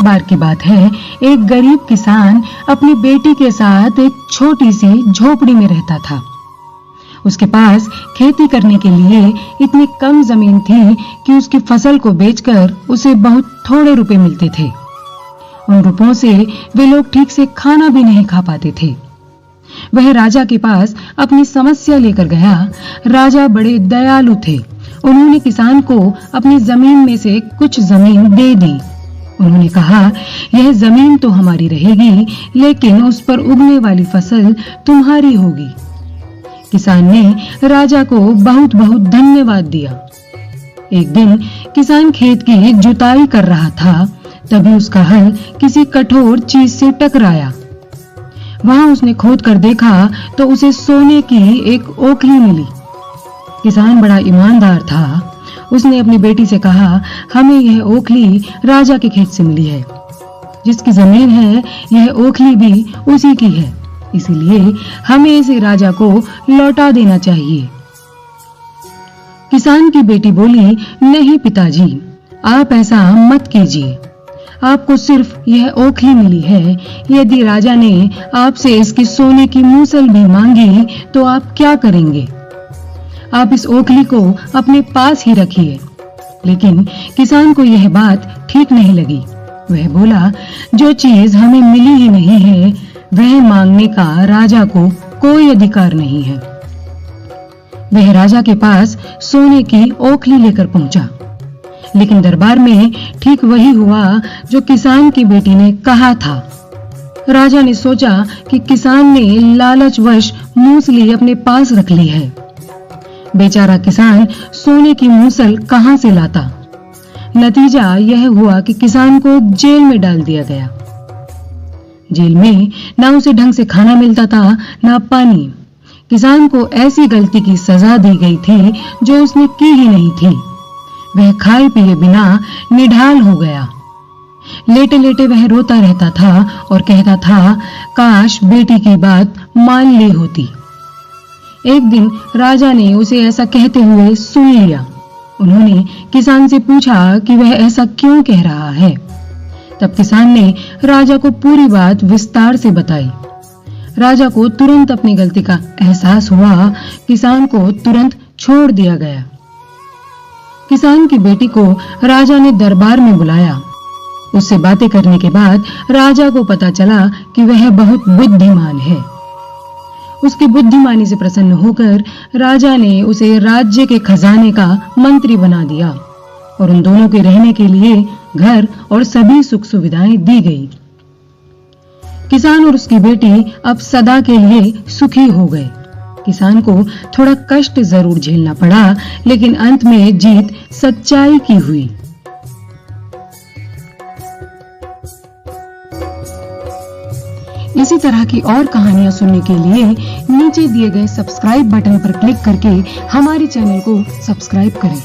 एक बार की बात है, एक गरीब किसान अपनी बेटी के साथ एक छोटी सी झोपड़ी में रहता था। उसके पास खेती करने के लिए इतनी कम जमीन थी कि उसकी फसल को बेचकर उसे बहुत थोड़े रुपए मिलते थे। उन रुपयों से वे लोग ठीक से खाना भी नहीं खा पाते थे। वह राजा के पास अपनी समस्या लेकर गया। राजा बड़े दयालु थे। उन्होंने किसान को अपनी जमीन में से कुछ जमीन दे दी। उन्होंने कहा, यह जमीन तो हमारी रहेगी, लेकिन उस पर उगने वाली फसल तुम्हारी होगी। किसान ने राजा को बहुत बहुत धन्यवाद दिया। एक दिन किसान खेत की जुताई कर रहा था, तभी उसका हल किसी कठोर चीज से टकराया। वहां उसने खोद कर देखा तो उसे सोने की एक ओखली मिली। किसान बड़ा ईमानदार था। उसने अपनी बेटी से कहा, हमें यह ओखली राजा के खेत से मिली है। जिसकी जमीन है, यह ओखली भी उसी की है, इसीलिए हमें इसे राजा को लौटा देना चाहिए। किसान की बेटी बोली, नहीं पिताजी, आप ऐसा मत कीजिए। आपको सिर्फ यह ओखली मिली है। यदि राजा ने आपसे इसकी सोने की मूसल भी मांगी तो आप क्या करेंगे? आप इस ओखली को अपने पास ही रखिए। लेकिन किसान को यह बात ठीक नहीं लगी। वह बोला, जो चीज हमें मिली ही नहीं है, वह मांगने का राजा को कोई अधिकार नहीं है। वह राजा के पास सोने की ओखली लेकर पहुंचा, लेकिन दरबार में ठीक वही हुआ जो किसान की बेटी ने कहा था। राजा ने सोचा कि किसान ने लालचवश मूसली अपने पास रख ली है। बेचारा किसान सोने की मूसल कहां से लाता? नतीजा यह हुआ कि किसान को जेल में डाल दिया गया। जेल में ना उसे ढंग से खाना मिलता था, ना पानी। किसान को ऐसी गलती की सजा दी गई थी जो उसने की ही नहीं थी। वह खाए पिए बिना निढाल हो गया। लेटे लेटे वह रोता रहता था और कहता था, काश बेटी की बात मान ली होती। एक दिन राजा ने उसे ऐसा कहते हुए सुन लिया। उन्होंने किसान से पूछा कि वह ऐसा क्यों कह रहा है। तब किसान ने राजा को पूरी बात विस्तार से बताई। राजा को तुरंत अपनी गलती का एहसास हुआ। किसान को तुरंत छोड़ दिया गया। किसान की बेटी को राजा ने दरबार में बुलाया। उससे बातें करने के बाद राजा को पता चला कि वह बहुत बुद्धिमान है। उसकी बुद्धिमानी से प्रसन्न होकर राजा ने उसे राज्य के खजाने का मंत्री बना दिया और उन दोनों के रहने के लिए घर और सभी सुख सुविधाएं दी गई। किसान और उसकी बेटी अब सदा के लिए सुखी हो गए। किसान को थोड़ा कष्ट जरूर झेलना पड़ा, लेकिन अंत में जीत सच्चाई की हुई। इसी तरह की और कहानियां सुनने के लिए नीचे दिए गए सब्सक्राइब बटन पर क्लिक करके हमारे चैनल को सब्सक्राइब करें।